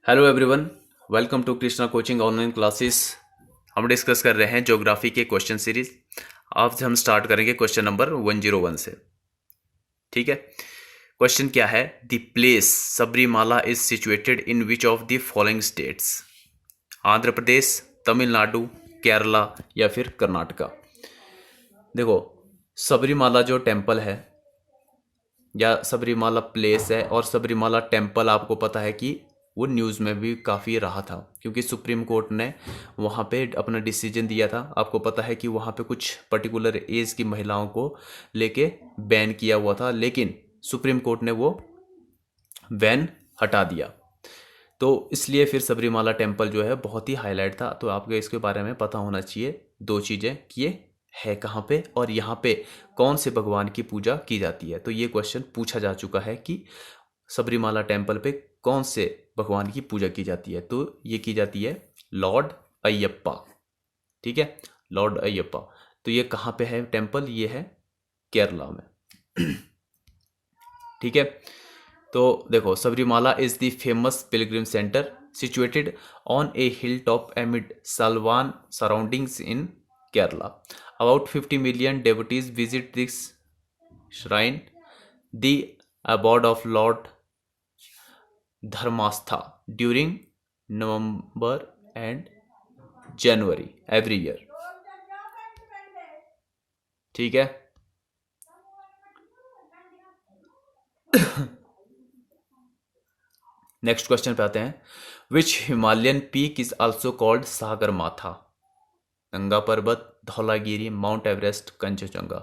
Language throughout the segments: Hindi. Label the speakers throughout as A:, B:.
A: Hello everyone, welcome to Krishna coaching online classes. हम डिस्कस कर रहे हैं ज्योग्राफी के क्वेश्चन सीरीज। आज हम स्टार्ट करेंगे क्वेश्चन नंबर 101 से। ठीक है, क्वेश्चन क्या है? The place Sabarimala is situated in which of the following states? Andhra Pradesh, Tamil Nadu, Kerala या फिर कर्नाटका। देखो, सबरीमाला जो टेम्पल है या सबरीमाला प्लेस है, और सबरीमाला टेम्पल आपको पता है कि वो न्यूज़ में भी काफ़ी रहा था, क्योंकि सुप्रीम कोर्ट ने वहाँ पे अपना डिसीजन दिया था। आपको पता है कि वहाँ पे कुछ पर्टिकुलर एज की महिलाओं को लेके बैन किया हुआ था, लेकिन सुप्रीम कोर्ट ने वो बैन हटा दिया। तो इसलिए फिर सबरीमाला टेम्पल जो है बहुत ही हाईलाइट था। तो आपको इसके बारे में पता होना चाहिए दो चीज़ें कि ये है कहाँ पे और यहाँ पे कौन से भगवान की पूजा की जाती है। तो ये क्वेश्चन पूछा जा चुका है कि सबरीमाला टेम्पल पे कौन से भगवान की पूजा की जाती है। तो ये की जाती है लॉर्ड अयप्पा। ठीक है, लॉर्ड अयप्पा। तो ये कहाँ पे है टेम्पल? ये है केरला में। ठीक है, तो देखो, Sabarimala is the famous pilgrim centre situated on a hill top amid sylvan surroundings in Kerala. About 50 million devotees visit this shrine, the abode of Lord Dharmastha, during November and January every year. ठीक है, नेक्स्ट क्वेश्चन पे आते हैं। Which Himalayan peak is also called Sagarmatha? Ganga पर्वत, धौलागिरी, माउंट एवरेस्ट, कंचनजंगा।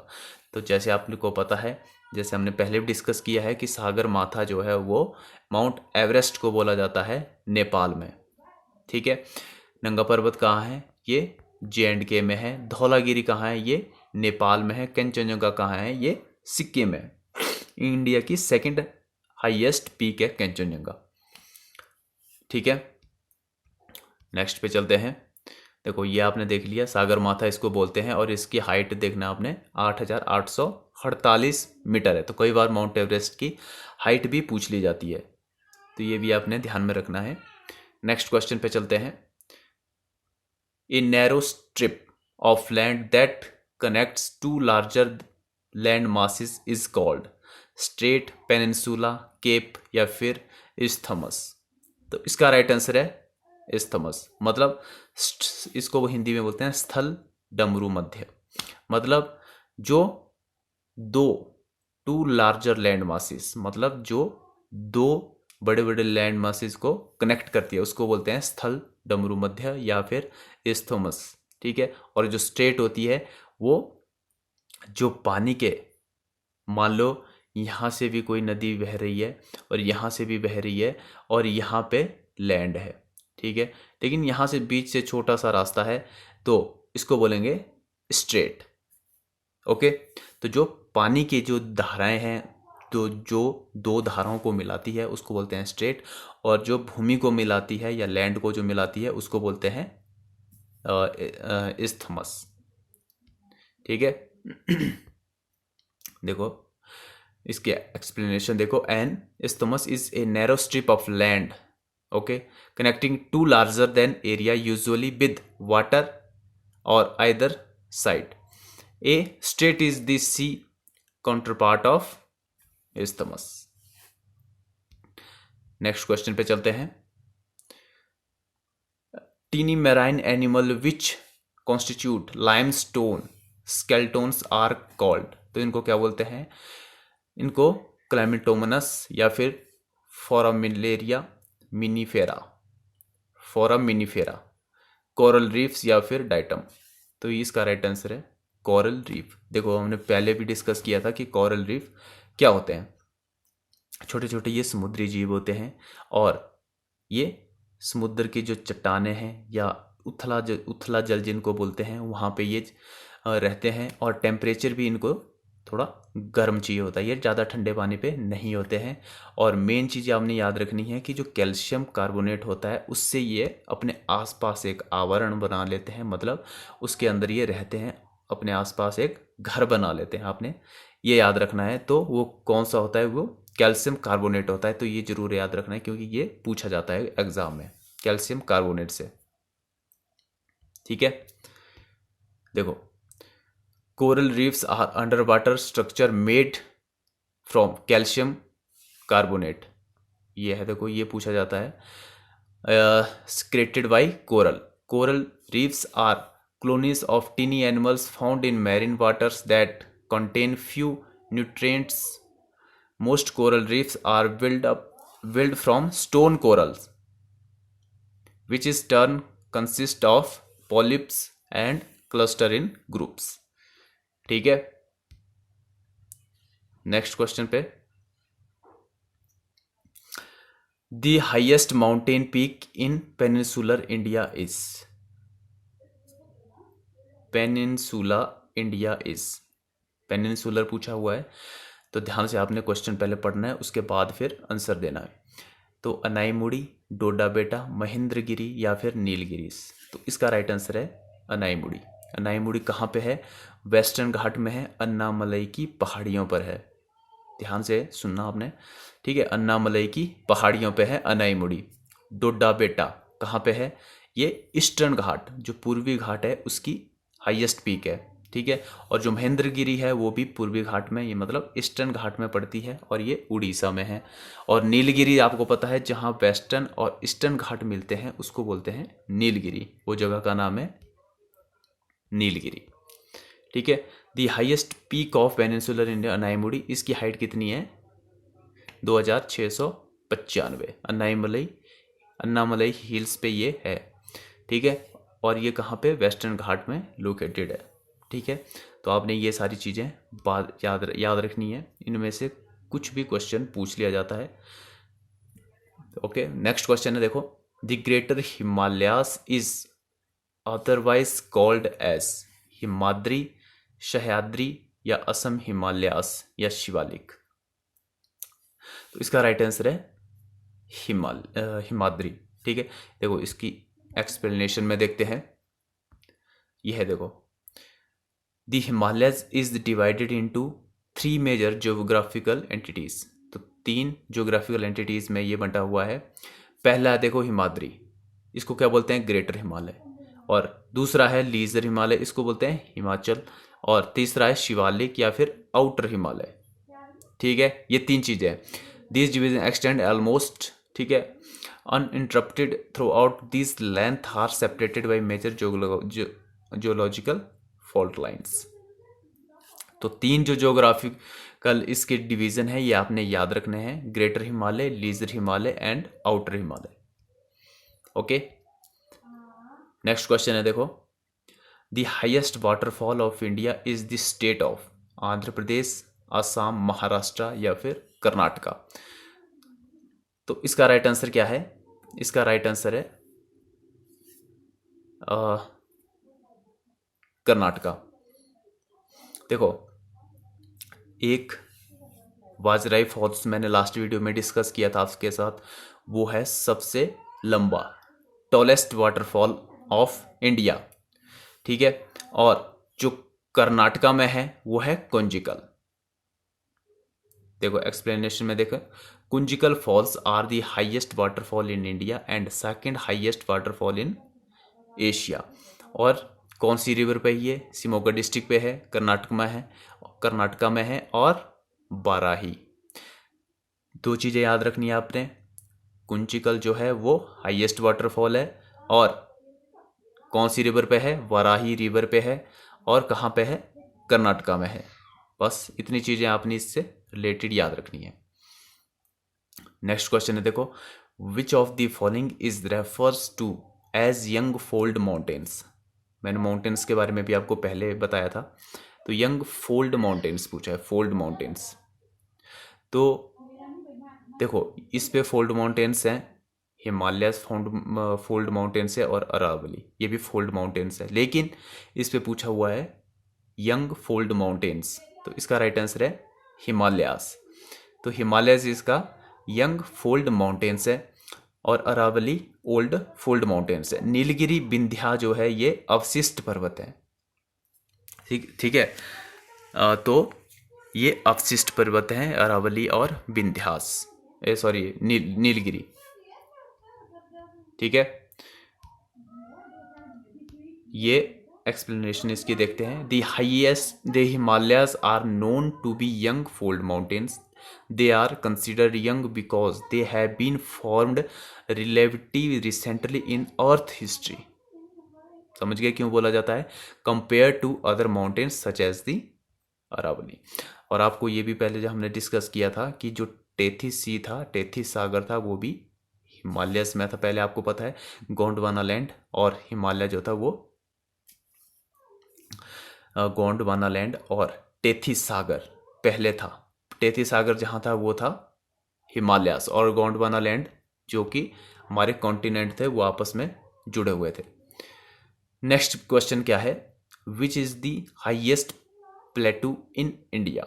A: तो जैसे आपने को पता है, जैसे हमने पहले भी डिस्कस किया है कि सागर माथा जो है वो माउंट एवरेस्ट को बोला जाता है नेपाल में। ठीक है, नंगा पर्वत कहाँ है? ये J&K में है। धौलागिरी कहाँ है? ये नेपाल में है। कंचनजंगा कहाँ है? ये सिक्किम में। इंडिया की सेकंड हाईएस्ट पीक है कंचनजंगा। ठीक है, नेक्स्ट पे चलते हैं। देखो, ये आपने देख लिया, सागर माथा इसको बोलते हैं, और इसकी हाइट देखना आपने 8,848 मीटर है। तो कई बार माउंट एवरेस्ट की हाइट भी पूछ ली जाती है, तो ये भी आपने ध्यान में रखना है। नेक्स्ट क्वेश्चन पे चलते हैं। A narrow strip of land that connects to larger land masses is called strait, peninsula, cape या फिर इस्थमस। तो इसका राइट आंसर है इस्थमस। मतलब इसको वो हिंदी में बोलते हैं स्थल डमरू मध्य। मतलब जो दो टू लार्जर लैंड मासेस, मतलब जो दो बड़े बड़े लैंड मासेस को कनेक्ट करती है, उसको बोलते हैं स्थल डमरू मध्य या फिर इस्थमस। ठीक है, और जो स्ट्रेट होती है वो जो पानी के, मान लो यहाँ से भी कोई नदी बह रही है और यहाँ से भी बह रही है और यहाँ पे लैंड है। ठीक है, लेकिन यहाँ से बीच से छोटा सा रास्ता है, तो इसको बोलेंगे स्ट्रेट। ओके, तो जो पानी की जो धाराएं हैं, तो जो दो धाराओं को मिलाती है उसको बोलते हैं स्ट्रेट, और जो भूमि को मिलाती है या लैंड को जो मिलाती है उसको बोलते हैं इस्थमस। ठीक है, देखो इसके एक्सप्लेनेशन देखो। An isthmus is a narrow strip of land, okay, connecting to larger then area usually with water और either side. A strait is the sea counterpart of isthmus. Next question पे चलते हैं। Tiny marine animal which constitute limestone skeletons are called. तो इनको क्या बोलते हैं? इनको क्लैमिटोमनस या फिर फोरामिलेरिया मिनीफेरा, फोरामिनीफेरा, कोरल रीफ्स या फिर डाइटम। तो इसका राइट आंसर है कोरल रीफ। देखो, हमने पहले भी डिस्कस किया था कि कोरल रीफ क्या होते हैं। छोटे छोटे ये समुद्री जीव होते हैं, और ये समुद्र की जो चट्टानें हैं या उथला जल जिनको बोलते हैं, वहाँ पे ये रहते हैं, और टेम्परेचर भी इनको थोड़ा गर्म चाहिए होता है। ये ज़्यादा ठंडे पानी पे नहीं होते हैं। और मेन चीज़ आपने याद रखनी है कि जो कैल्शियम कार्बोनेट होता है उससे ये अपने आसपास एक आवरण बना लेते हैं, मतलब उसके अंदर ये रहते हैं, अपने आसपास एक घर बना लेते हैं। आपने ये याद रखना है। तो वो कौन सा होता है? वो कैल्शियम कार्बोनेट होता है। तो ये जरूर याद रखना है क्योंकि ये पूछा जाता है एग्जाम में, कैल्शियम कार्बोनेट से। ठीक है, देखो coral reefs are under water structure made from calcium carbonate. ये है, देखो ये पूछा जाता है, created by coral. Coral reefs are colonies of tiny animals found in marine waters that contain few nutrients. Most coral reefs are built from stone corals, which is turn consist of polyps and cluster in groups. ठीक है, नेक्स्ट क्वेश्चन पे, the highest mountain peak in peninsular India is. Peninsula India is, peninsular पूछा हुआ है तो ध्यान से आपने क्वेश्चन पहले पढ़ना है, उसके बाद फिर आंसर देना है। तो अनाईमुड़ी, डोडा बेटा, महेंद्रगिरी या फिर नीलगिरी। तो इसका राइट आंसर है अनाईमुड़ी। अनाईमुड़ी कहाँ पे है? वेस्टर्न घाट में है, अन्नामलई की पहाड़ियों पर है। ध्यान से सुनना आपने, ठीक है, अन्नामलई की पहाड़ियों पे है अनाईमुड़ी। डोडा बेटा कहाँ पे है? ये ईस्टर्न घाट, जो पूर्वी घाट है उसकी हाईएस्ट पीक है। ठीक है, और जो महेंद्रगिरी है वो भी पूर्वी घाट में, ये मतलब ईस्टर्न घाट में पड़ती है और ये उड़ीसा में है। और नीलगिरी आपको पता है, जहाँ वेस्टर्न और ईस्टर्न घाट मिलते हैं उसको बोलते हैं नीलगिरी, वो जगह का नाम है नीलगिरी। ठीक है, the highest peak of peninsular India Anamudi, इसकी हाइट कितनी है? 2695। अन्नामलई हिल्स पे ये है। ठीक है, और ये कहाँ पे? वेस्टर्न घाट में लोकेटेड है। ठीक है, तो आपने ये सारी चीज़ें याद रखनी है, इनमें से कुछ भी क्वेश्चन पूछ लिया जाता है। ओके, नेक्स्ट क्वेश्चन है, देखो, the greater Himalayas is otherwise called as Himadri, Sahyadri या असम हिमालयास या शिवालिक। तो इसका राइट आंसर है हिमाद्री। ठीक है, देखो इसकी एक्सप्लेनेशन में देखते हैं। यह है, देखो, the Himalayas is divided into 3 major geographical entities. तो 3 ज्योग्राफिकल एंटिटीज में ये बंटा हुआ है। पहला है, देखो, हिमाद्री, इसको क्या बोलते हैं? ग्रेटर हिमालय। और दूसरा है लीजर हिमालय, इसको बोलते हैं हिमाचल। और तीसरा है शिवालिक या फिर आउटर हिमालय। ठीक है, ये 3 चीजें हैं। दिस डिवीजन एक्सटेंड ऑलमोस्ट, ठीक है, uninterrupted throughout these length are separated by major geological fault lines। तो 3 जो ज्योग्राफिकल इसके डिवीजन है ये आपने याद रखने हैं, greater Himalaya, lesser Himalaya and outer Himalaya. Okay, next question है, देखो, the highest waterfall of India is the state of Andhra Pradesh, Assam, Maharashtra या फिर कर्नाटका। तो इसका राइट आंसर क्या है? इसका राइट आंसर है कर्नाटका। देखो, एक वाजराई फॉल्स मैंने लास्ट वीडियो में डिस्कस किया था आपके साथ, वो है सबसे लंबा, टॉलेस्ट वाटरफॉल ऑफ इंडिया। ठीक है, और जो कर्नाटका में है वो है कुंजिकल। देखो एक्सप्लेनेशन में देखो, Kunchikal falls are the highest waterfall in India and second highest waterfall in Asia. और कौन सी रिवर पे ये? शिमोगा डिस्ट्रिक्ट पे है, कर्नाटका में है और बाराही। 2 चीज़ें याद रखनी है आपने, कुंचिकल जो है वो हाईएस्ट वाटरफॉल है और कौन सी रिवर पे है? वाराही रिवर पे है, और कहाँ पे है? कर्नाटका में है। बस इतनी चीज़ें आपने इससे रिलेटेड याद रखनी है। नेक्स्ट क्वेश्चन है, देखो, which of the following is refers to as young fold mountains. मैंने माउंटेन्स के बारे में भी आपको पहले बताया था। तो यंग फोल्ड माउंटेन्स पूछा है, फोल्ड माउंटेन्स। तो देखो इस पे फोल्ड माउंटेन्स हैं, हिमालय फोल्ड माउंटेन्स है और अरावली, ये भी फोल्ड माउंटेन्स है, लेकिन इस पे पूछा हुआ है यंग फोल्ड माउंटेन्स। तो इसका राइट आंसर है हिमालयास। तो हिमालयस इसका यंग फोल्ड माउंटेन्स है और अरावली ओल्ड फोल्ड माउंटेन्स है। नीलगिरी विंध्या जो है ये अवशिष्ट पर्वत है। ठीक है, तो ये अवशिष्ट पर्वत हैं, अरावली और विंध्यास, नीलगिरी। ठीक है, ये एक्सप्लेनेशन इसकी देखते हैं। The Himalayas are known to be young fold mountains. They are considered young because they have been formed relatively recently in earth history. समझ गए क्यों बोला जाता है compare to other mountains such as the Aravalli. और आपको ये भी पहले जो हमने डिस्कस किया था कि जो टेथिस सी था, टेथिस सागर था, वो भी हिमालयस में था। पहले आपको पता है गोंडवाना लैंड और हिमालय जो था वो गोंडवाना लैंड और टेथिस सागर पहले था। टेथिस सागर जहाँ था वो था हिमालयस, और गोंडवाना लैंड जो कि हमारे कॉन्टिनेंट थे वो आपस में जुड़े हुए थे। नेक्स्ट क्वेश्चन क्या है, which is the highest plateau in India?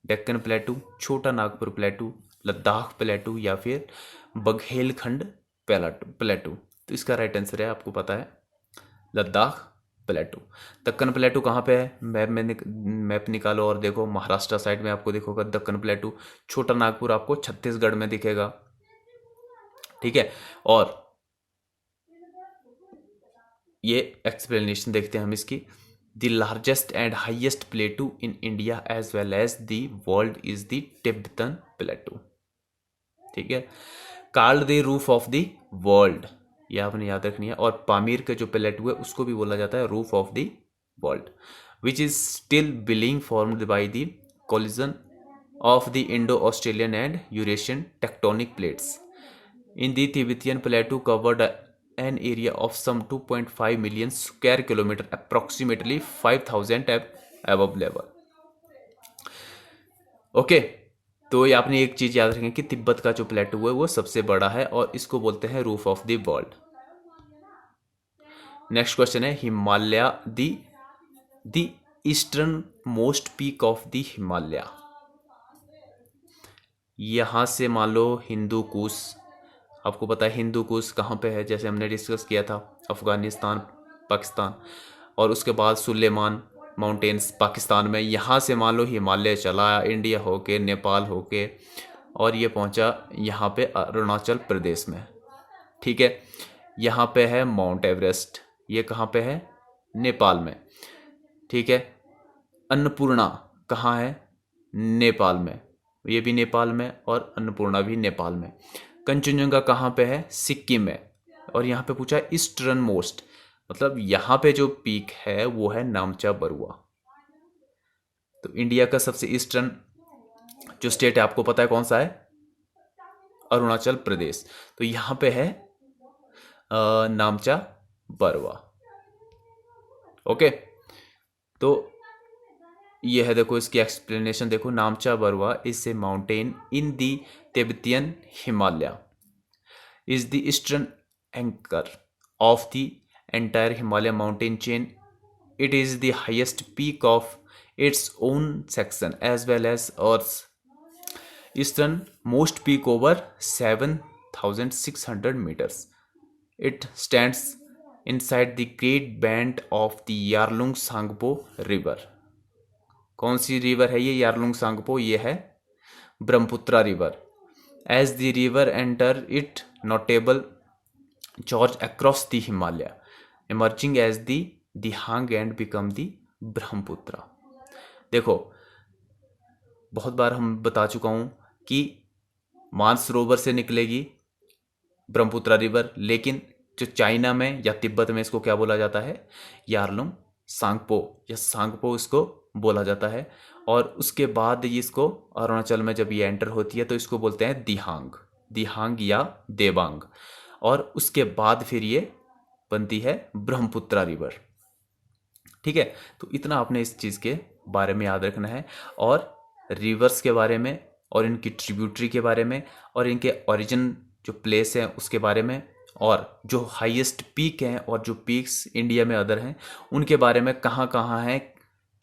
A: Deccan प्लेटू, छोटा नागपुर प्लेटू, लद्दाख प्लेटू या फिर बघेलखंड प्लेटू? तो इसका राइट आंसर है, आपको पता है, लद्दाख प्लेटू। दक्कन प्लेटू कहाँ पे है? मैप निकालो और देखो, महाराष्ट्र साइड में आपको दिखेगा दक्कन प्लेटू। छोटा नागपुर आपको छत्तीसगढ़ में दिखेगा। ठीक है, और ये एक्सप्लेनेशन देखते हैं हम इसकी। The largest and highest plateau in India as well as the world is the Tibetan plateau. ठीक है, called the roof of the world, ये आपने याद रखनी है। और पामीर के जो प्लेटू है उसको भी बोला जाता है roof of the world, which is still billing formed by the collision of the Indo Australian and Eurasian tectonic plates in the Tibetan plateau covered an area of some 2.5 million square kilometer, approximately 5,000 above level. Okay, तो ये आपने एक चीज याद रखें कि तिब्बत का जो प्लेटू है वो सबसे बड़ा है और इसको बोलते हैं roof of the world. Next question है, Himalaya the easternmost peak of the Himalaya. यहां से मान लो हिंदू कुश, आपको पता है हिंदू कुश कहाँ पे है, जैसे हमने डिस्कस किया था, अफगानिस्तान, पाकिस्तान। और उसके बाद सुलेमान माउंटेन्स पाकिस्तान में। यहाँ से मान लो हिमालय चला इंडिया होके, नेपाल होके, और ये पहुँचा यहाँ पे अरुणाचल प्रदेश में। ठीक है, यहाँ पे है माउंट एवरेस्ट, ये कहाँ पे है? नेपाल में। ठीक है, अन्नपूर्णा कहाँ है? नेपाल में, ये भी नेपाल में, और अन्नपूर्णा भी नेपाल में। कंचनजंगा कहाँ पे है? सिक्किम में। और यहाँ पे पूछा ईस्टर्न मोस्ट, मतलब यहाँ पे जो पीक है वो है नामचा बरुआ। तो इंडिया का सबसे ईस्टर्न जो स्टेट है आपको पता है कौन सा है? अरुणाचल प्रदेश। तो यहाँ पे है नामचा बरुआ। ओके, तो ये है, देखो इसकी एक्सप्लेनेशन देखो। नामचा Barua is a mountain in the Tibetan Himalaya, is the eastern anchor of the entire Himalaya mountain chain. It is the highest peak of its own section as well as Earth's easternmost peak over 7,600 meters. It stands inside the great band of the Yarlung Sangpo river. कौन सी रिवर है ये यारलुंग सांगपो? ये है Brahmaputra river. As the river enter it notable gorge across the Himalaya, emerging as the Dihang and become the Brahmaputra. देखो, बहुत बार हम बता चुका हूँ कि मानसरोवर से निकलेगी ब्रह्मपुत्रा रिवर, लेकिन जो चाइना में या तिब्बत में इसको क्या बोला जाता है? यारलुंग सांगपो या सांगपो इसको बोला जाता है। और उसके बाद इसको अरुणाचल में जब ये एंटर होती है तो इसको बोलते हैं दिहांग, दिहांग या देवांग। और उसके बाद फिर ये बनती है ब्रह्मपुत्रा रिवर। ठीक है, तो इतना आपने इस चीज़ के बारे में याद रखना है, और रिवर्स के बारे में, और इनकी ट्रिब्यूटरी के बारे में, और इनके ओरिजिन जो प्लेस है उसके बारे में, और जो हाईएस्ट पीक हैं और जो पीक्स इंडिया में अदर हैं उनके बारे में, कहाँ कहाँ हैं,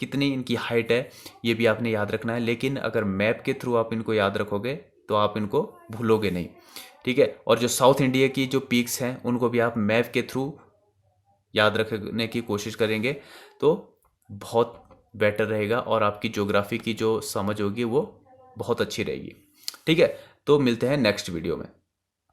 A: कितनी इनकी हाइट है, ये भी आपने याद रखना है। लेकिन अगर मैप के थ्रू आप इनको याद रखोगे तो आप इनको भूलोगे नहीं। ठीक है, और जो साउथ इंडिया की जो पीक्स हैं उनको भी आप मैप के थ्रू याद रखने की कोशिश करेंगे तो बहुत बेटर रहेगा और आपकी ज्योग्राफी की जो समझ होगी वो बहुत अच्छी रहेगी। ठीक है, तो मिलते हैं नेक्स्ट वीडियो में।